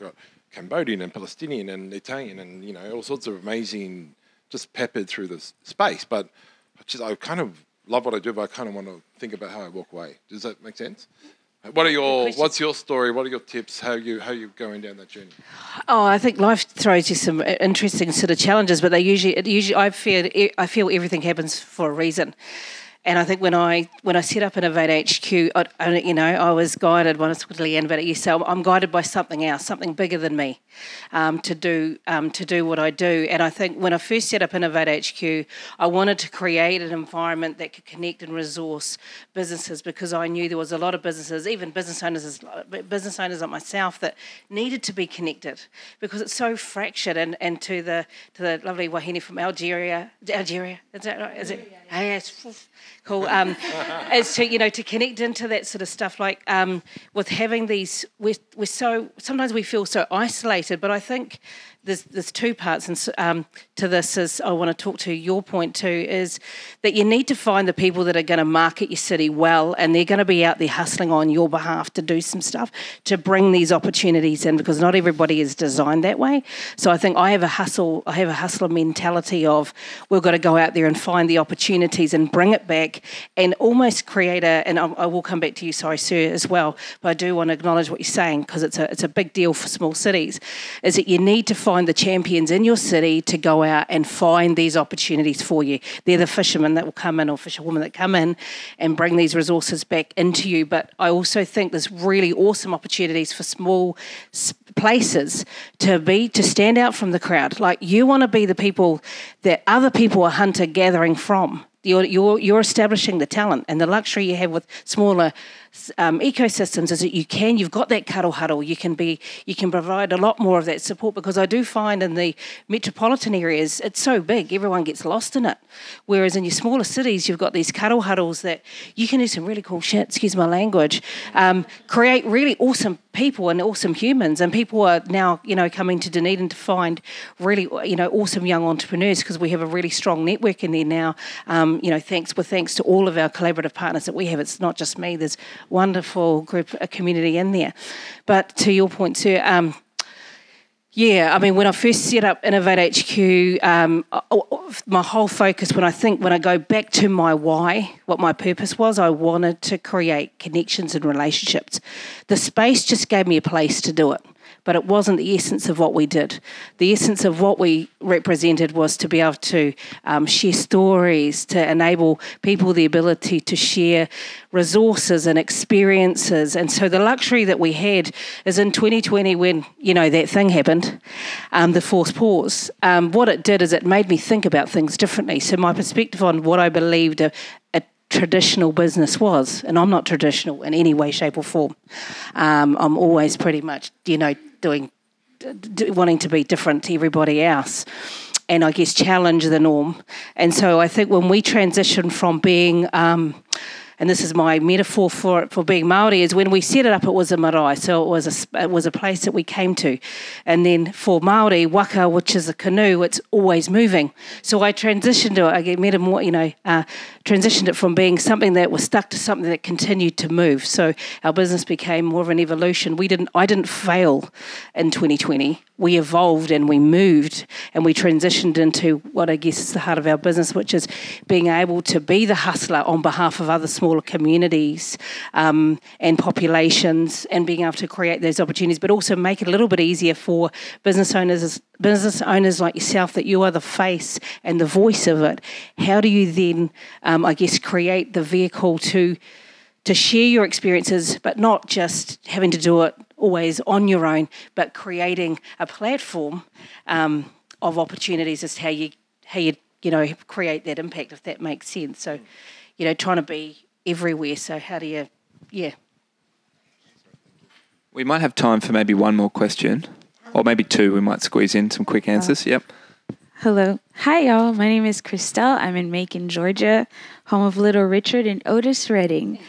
Cambodian and Palestinian and Italian and, all sorts of amazing, just peppered through this space. But I kind of love what I do, but I kind of want to think about how I walk away. Does that make sense? What's your story? What are your tips? How you going down that journey? Oh, I think life throws you some interesting sort of challenges, but I feel everything happens for a reason. And I think when I set up Innovate HQ, I was guided, when I was with Leanne about it, you say, I'm guided by something else, something bigger than me, to do what I do. And I think when I first set up Innovate HQ, I wanted to create an environment that could connect and resource businesses, because I knew there was a lot of businesses, even business owners like myself, that needed to be connected because it's so fractured. And to the lovely Wahine from Algeria, is that right? Is it? Yes, cool. Is to connect into that sort of stuff, like with having these, we're so, sometimes we feel so isolated, but I think there's two parts to this. Is I want to talk to your point too, is that you need to find the people that are going to market your city well, and they're going to be out there hustling on your behalf to do some stuff to bring these opportunities in, because not everybody is designed that way. So I think I have a hustler mentality of we've got to go out there and find the opportunities and bring it back and almost create and I will come back to you, sorry sir, as well, but I do want to acknowledge what you're saying, because it's a big deal for small cities, is that you need to find the champions in your city to go out and find these opportunities for you. They're the fishermen that will come in, or fisherwomen that come in and bring these resources back into you. But I also think there's really awesome opportunities for small places to stand out from the crowd. Like, you want to be the people that other people are hunter-gathering from. You're establishing the talent, and the luxury you have with smaller ecosystems is that you've got that cuddle huddle. You can provide a lot more of that support, because I do find in the metropolitan areas it's so big, everyone gets lost in it. Whereas in your smaller cities, you've got these cuddle huddles that you can do some really cool shit, excuse my language, create really awesome people and awesome humans, and people are now coming to Dunedin to find really awesome young entrepreneurs, because we have a really strong network in there now. Thanks to all of our collaborative partners that we have. It's not just me. There's wonderful a community in there. But to your point, sir, when I first set up Innovate HQ, my whole focus, when I go back to my why, what my purpose was, I wanted to create connections and relationships. The space just gave me a place to do it, but it wasn't the essence of what we did. The essence of what we represented was to be able to share stories, to enable people the ability to share resources and experiences. And so the luxury that we had is in 2020, when, that thing happened, the forced pause, what it did is it made me think about things differently. So my perspective on what I believed a traditional business was, and I'm not traditional in any way, shape or form. I'm always pretty much, wanting to be different to everybody else, and I guess challenge the norm. And so I think when we transition from being, and this is my metaphor for being Māori, is when we set it up, it was a marae, so it was a place that we came to. And then for Māori, waka, which is a canoe, it's always moving. So I transitioned it from being something that was stuck to something that continued to move. So our business became more of an evolution. I didn't fail in 2020. We evolved and we moved, and we transitioned into what I guess is the heart of our business, which is being able to be the hustler on behalf of other smaller communities and populations, and being able to create those opportunities, but also make it a little bit easier for business owners like yourself, that you are the face and the voice of it. How do you then, create the vehicle to share your experiences, but not just having to do it always on your own, but creating a platform of opportunities as to how you create that impact, if that makes sense. So, trying to be everywhere. So how do you, We might have time for maybe one more question, or maybe two. We might squeeze in some quick answers. Yep. Hello. Hi, y'all. My name is Christelle. I'm in Macon, Georgia, home of Little Richard and Otis Redding.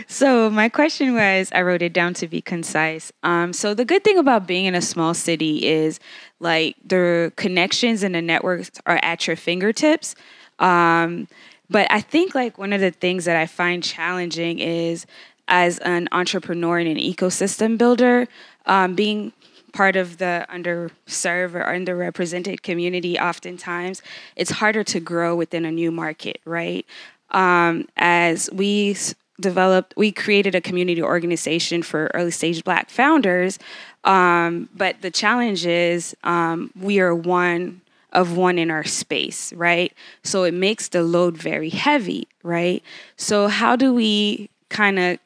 So my question was, I wrote it down to be concise. So the good thing about being in a small city is, like, the connections and the networks are at your fingertips. But I think, like, one of the things that I find challenging is, as an entrepreneur and an ecosystem builder, being part of the underserved or underrepresented community, oftentimes it's harder to grow within a new market, right? As we created a community organization for early stage Black founders, but the challenge is we are one of one in our space, right? So it makes the load very heavy, right? So how do we kind of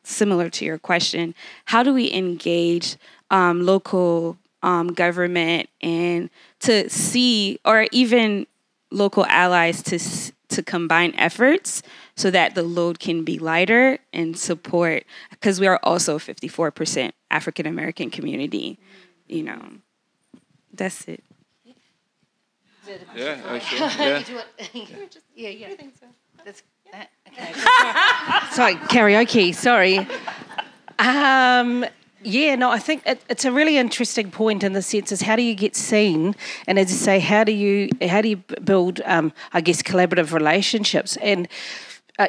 similar to your question, how do we engage local government and to see, or even local allies to combine efforts so that the load can be lighter and support, because we are also a 54% African American community, That's it. Yeah, oh, sure. Yeah. I think so. That's, okay. Sorry, karaoke. Sorry. I think it's a really interesting point in the sense is how do you get seen, and as you say, how do you build, I guess, collaborative relationships, and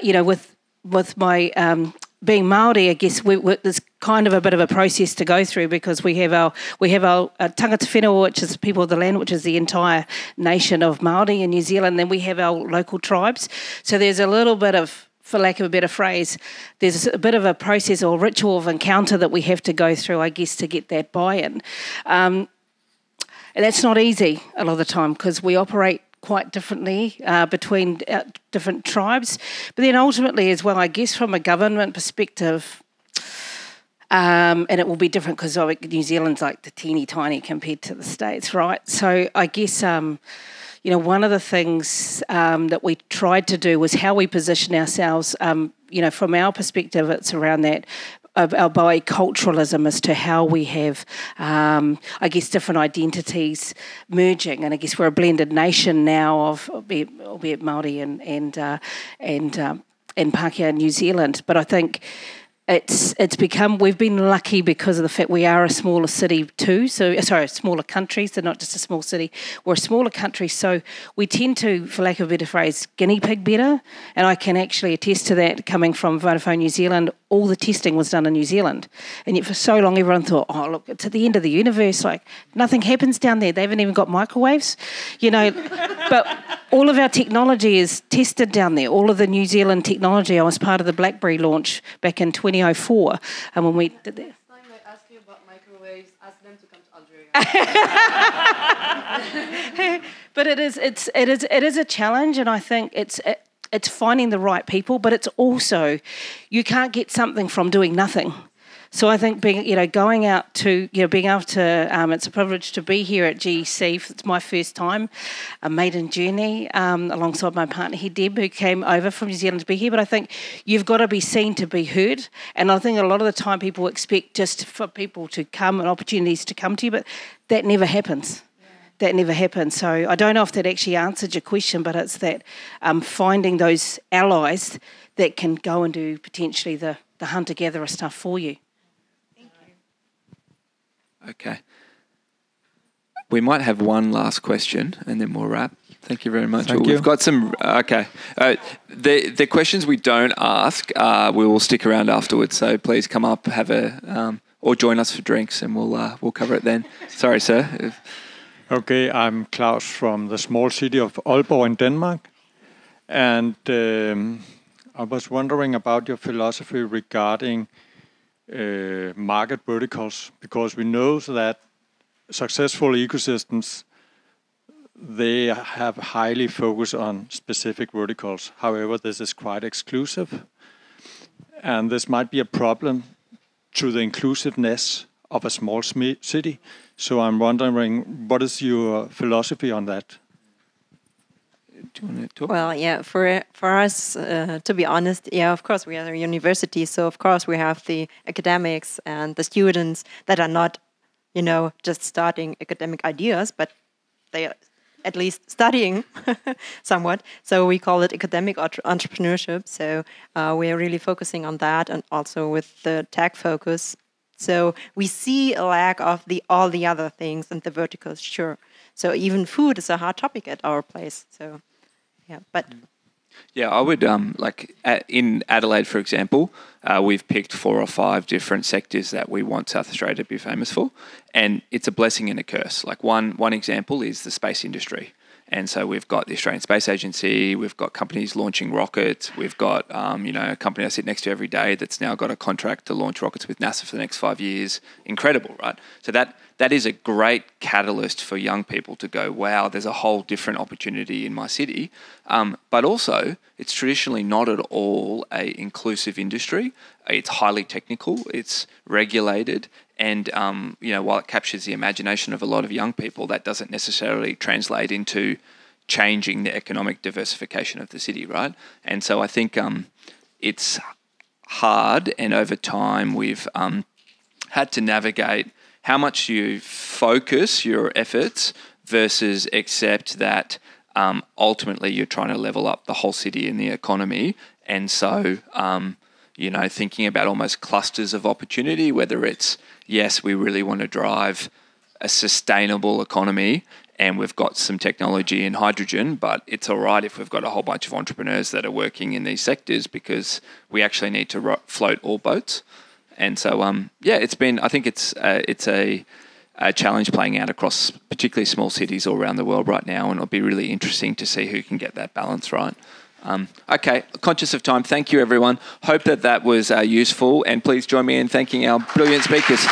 with my being Māori, I guess there's kind of a bit of a process to go through because we have our tangata whenua, which is people of the land, which is the entire nation of Māori in New Zealand. Then we have our local tribes. So there's a little bit of, for lack of a better phrase, there's a bit of a process or ritual of encounter that we have to go through, I guess, to get that buy-in. And that's not easy a lot of the time because we operate quite differently between different tribes. But then ultimately as well, I guess from a government perspective, and it will be different because New Zealand's like the teeny tiny compared to the States, right? So I guess, one of the things that we tried to do was how we position ourselves, from our perspective, it's around that of our biculturalism as to how we have, I guess, different identities merging. And I guess we're a blended nation now of, albeit Māori and Pākehā New Zealand. But I think it's become, we've been lucky because of the fact we are a smaller city too, a smaller country, so not just a small city, we're a smaller country, so we tend to, for lack of a better phrase, guinea pig better, and I can actually attest to that coming from Vodafone New Zealand. All the testing was done in New Zealand, and yet for so long everyone thought, oh look, it's at the end of the universe, like nothing happens down there, they haven't even got microwaves, but all of our technology is tested down there, all of the New Zealand technology. I was part of the BlackBerry launch back in 2004, and when we did that. Next time I ask you about microwaves, ask them to come to Algeria. But it is a challenge, and I think it's finding the right people, but it's also, you can't get something from doing nothing. So I think being able to, it's a privilege to be here at GEC. It's my first time, a maiden journey, alongside my partner here, Deb, who came over from New Zealand to be here. But I think you've got to be seen to be heard. And I think a lot of the time people expect just for people to come and opportunities to come to you, but that never happens. That never happens. So I don't know if that actually answered your question, but it's that finding those allies that can go and do potentially the hunter-gatherer stuff for you. Okay. We might have one last question and then we'll wrap. Thank you very much. Thank you. We've got some... Okay. The questions we don't ask, we will stick around afterwards. So please come up, have or join us for drinks and we'll cover it then. Sorry, sir. Okay, I'm Claus from the small city of Aalborg in Denmark. And I was wondering about your philosophy regarding market verticals, because we know that successful ecosystems, they have highly focused on specific verticals. However, this is quite exclusive, and this might be a problem to the inclusiveness of a small city. So I'm wondering, what is your philosophy on that? Do you want to talk? Well, yeah, for us, to be honest, yeah, of course, we are a university, so of course we have the academics and the students that are not, just starting academic ideas, but they are at least studying somewhat. So we call it academic entrepreneurship. So we are really focusing on that, and also with the tech focus. So we see a lack of all the other things and the verticals, sure. So even food is a hot topic at our place. So, yeah, but... Yeah, I would, in Adelaide, for example, we've picked 4 or 5 different sectors that we want South Australia to be famous for. And it's a blessing and a curse. Like one example is the space industry. And so we've got the Australian Space Agency, we've got companies launching rockets, we've got, a company I sit next to every day that's now got a contract to launch rockets with NASA for the next 5 years. Incredible, right? So that is a great catalyst for young people to go, wow, there's a whole different opportunity in my city. But also, it's traditionally not at all an inclusive industry. It's highly technical, it's regulated, and while it captures the imagination of a lot of young people, that doesn't necessarily translate into changing the economic diversification of the city, right? And so I think it's hard, and over time we've had to navigate how much you focus your efforts versus accept that ultimately you're trying to level up the whole city and the economy. And so, thinking about almost clusters of opportunity, whether it's, yes, we really want to drive a sustainable economy and we've got some technology in hydrogen, but it's all right if we've got a whole bunch of entrepreneurs that are working in these sectors because we actually need to float all boats. And so, I think it's a challenge playing out across particularly small cities all around the world right now, and it'll be really interesting to see who can get that balance right. Okay, conscious of time, thank you everyone. Hope that was useful, and please join me in thanking our brilliant speakers.